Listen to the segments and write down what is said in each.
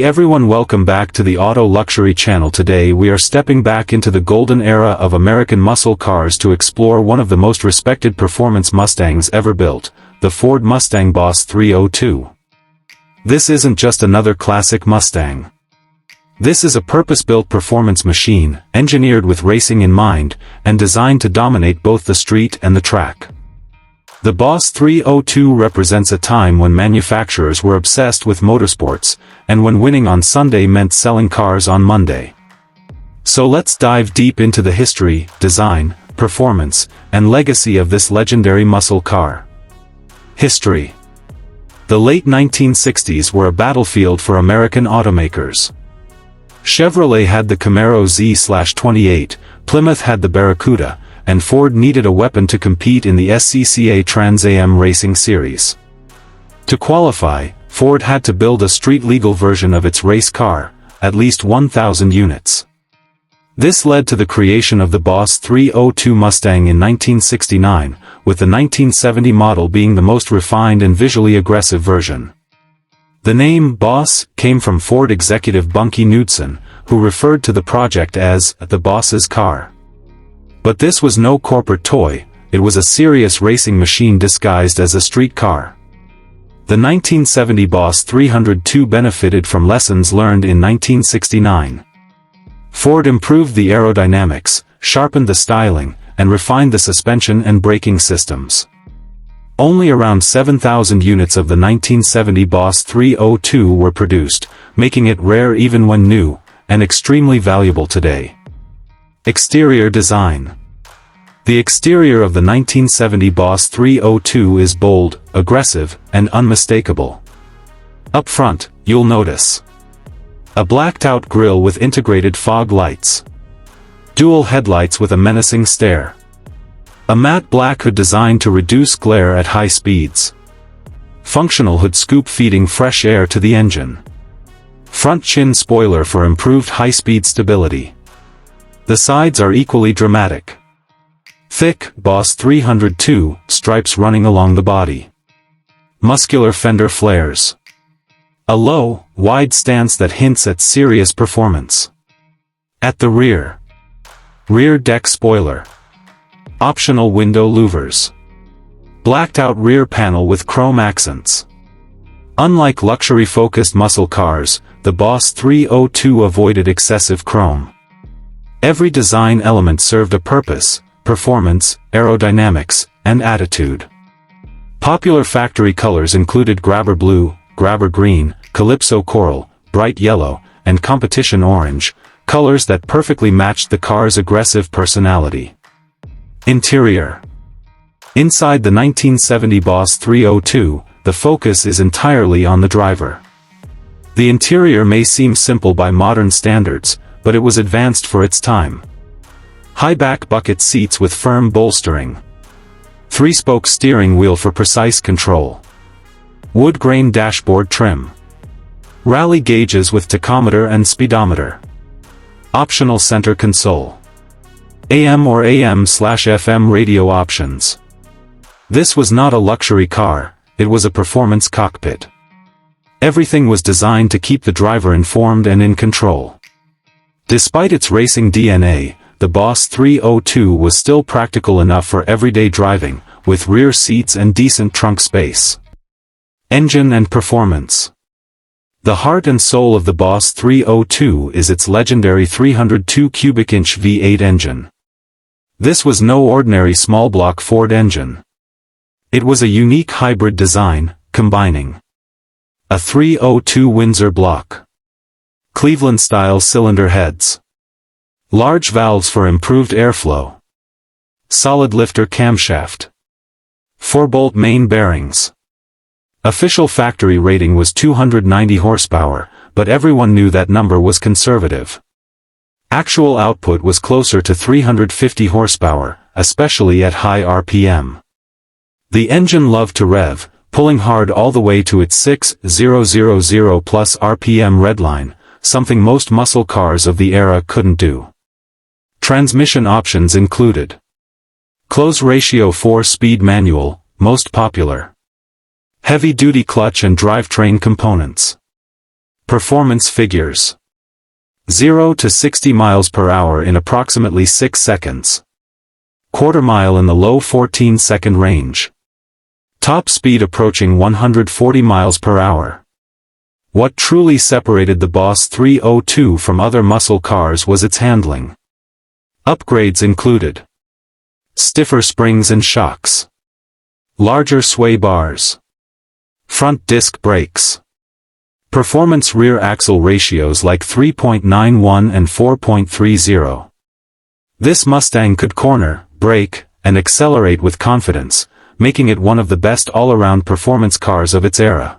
Everyone, welcome back to the Auto Luxury channel. Today we are stepping back into the golden era of American muscle cars to explore one of the most respected performance Mustangs ever built, the Ford Mustang Boss 302. This isn't just another classic Mustang. This is a purpose-built performance machine, engineered with racing in mind, and designed to dominate both the street and the track. The Boss 302 represents a time when manufacturers were obsessed with motorsports, and when winning on Sunday meant selling cars on Monday. So let's dive deep into the history, design, performance, and legacy of this legendary muscle car. History. The late 1960s were a battlefield for American automakers. Chevrolet had the Camaro Z/28, Plymouth had the Barracuda, and Ford needed a weapon to compete in the SCCA Trans Am Racing Series. To qualify, Ford had to build a street-legal version of its race car, at least 1,000 units. This led to the creation of the Boss 302 Mustang in 1969, with the 1970 model being the most refined and visually aggressive version. The name Boss came from Ford executive Bunky Knudsen, who referred to the project as the Boss's car. But this was no corporate toy, it was a serious racing machine disguised as a street car. The 1970 Boss 302 benefited from lessons learned in 1969. Ford improved the aerodynamics, sharpened the styling, and refined the suspension and braking systems. Only around 7,000 units of the 1970 Boss 302 were produced, making it rare even when new, and extremely valuable today. Exterior design. The exterior of the 1970 Boss 302 is bold, aggressive, and unmistakable. Up front, you'll notice a blacked-out grille with integrated fog lights, dual headlights with a menacing stare, a matte black hood designed to reduce glare at high speeds, functional hood scoop feeding fresh air to the engine, front chin spoiler for improved high-speed stability. The sides are equally dramatic. Thick, Boss 302, stripes running along the body. Muscular fender flares. A low, wide stance that hints at serious performance. At the rear. Rear deck spoiler. Optional window louvers. Blacked-out rear panel with chrome accents. Unlike luxury-focused muscle cars, the Boss 302 avoided excessive chrome. Every design element served a purpose: performance, aerodynamics, and attitude. Popular factory colors included grabber blue, grabber green, calypso coral, bright yellow, and competition orange, colors that perfectly matched the car's aggressive personality. Interior. Inside the 1970 Boss 302, the focus is entirely on the driver. The interior may seem simple by modern standards, but it was advanced for its time. High-back bucket seats with firm bolstering. 3-spoke steering wheel for precise control. Wood grain dashboard trim. Rally gauges with tachometer and speedometer. Optional center console. AM or AM/FM radio options. This was not a luxury car, it was a performance cockpit. Everything was designed to keep the driver informed and in control. Despite its racing DNA, the Boss 302 was still practical enough for everyday driving, with rear seats and decent trunk space. Engine and performance. The heart and soul of the Boss 302 is its legendary 302 cubic inch V8 engine. This was no ordinary small-block Ford engine. It was a unique hybrid design, combining a 302 Windsor block, Cleveland-style cylinder heads, large valves for improved airflow, solid lifter camshaft, 4-bolt main bearings. Official factory rating was 290 horsepower, but everyone knew that number was conservative. Actual output was closer to 350 horsepower, especially at high RPM. The engine loved to rev, pulling hard all the way to its 6,000 plus RPM redline, something most muscle cars of the era couldn't do. Transmission options included close ratio 4-speed manual, most popular. Heavy-duty clutch and drivetrain components. Performance figures. 0 to 60 miles per hour in approximately 6 seconds. Quarter mile in the low 14-second range. Top speed approaching 140 miles per hour. What truly separated the Boss 302 from other muscle cars was its handling. Upgrades included stiffer springs and shocks, larger sway bars, front disc brakes, performance rear axle ratios like 3.91 and 4.30. This Mustang could corner, brake, and accelerate with confidence, making it one of the best all-around performance cars of its era.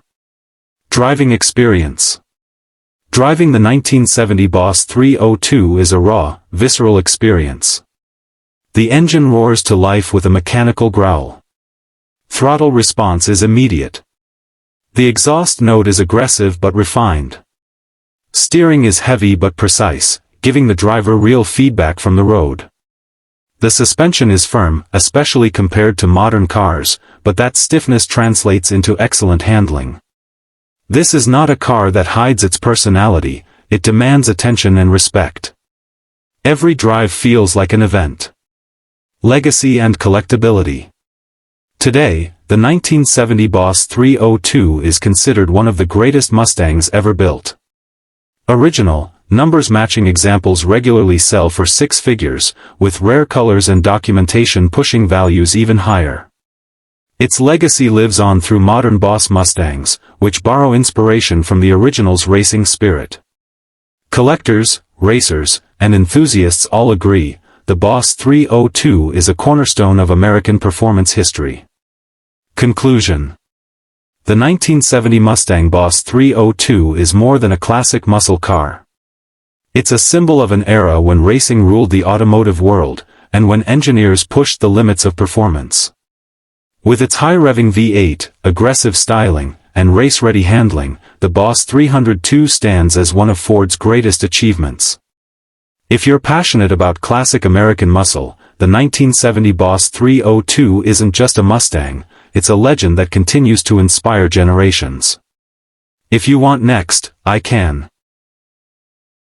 Driving experience. Driving the 1970 Boss 302 is a raw, visceral experience. The engine roars to life with a mechanical growl. Throttle response is immediate. The exhaust note is aggressive but refined. Steering is heavy but precise, giving the driver real feedback from the road. The suspension is firm, especially compared to modern cars, but that stiffness translates into excellent handling. This is not a car that hides its personality, it demands attention and respect. Every drive feels like an event. Legacy and collectability. Today, the 1970 Boss 302 is considered one of the greatest Mustangs ever built. Original, numbers-matching examples regularly sell for 6 figures, with rare colors and documentation pushing values even higher. Its legacy lives on through modern Boss Mustangs, which borrow inspiration from the original's racing spirit. Collectors, racers, and enthusiasts all agree, the Boss 302 is a cornerstone of American performance history. Conclusion. The 1970 Mustang Boss 302 is more than a classic muscle car. It's a symbol of an era when racing ruled the automotive world, and when engineers pushed the limits of performance. With its high-revving V8, aggressive styling, and race-ready handling, the Boss 302 stands as one of Ford's greatest achievements. If you're passionate about classic American muscle, the 1970 Boss 302 isn't just a Mustang, it's a legend that continues to inspire generations. If you want next, I can.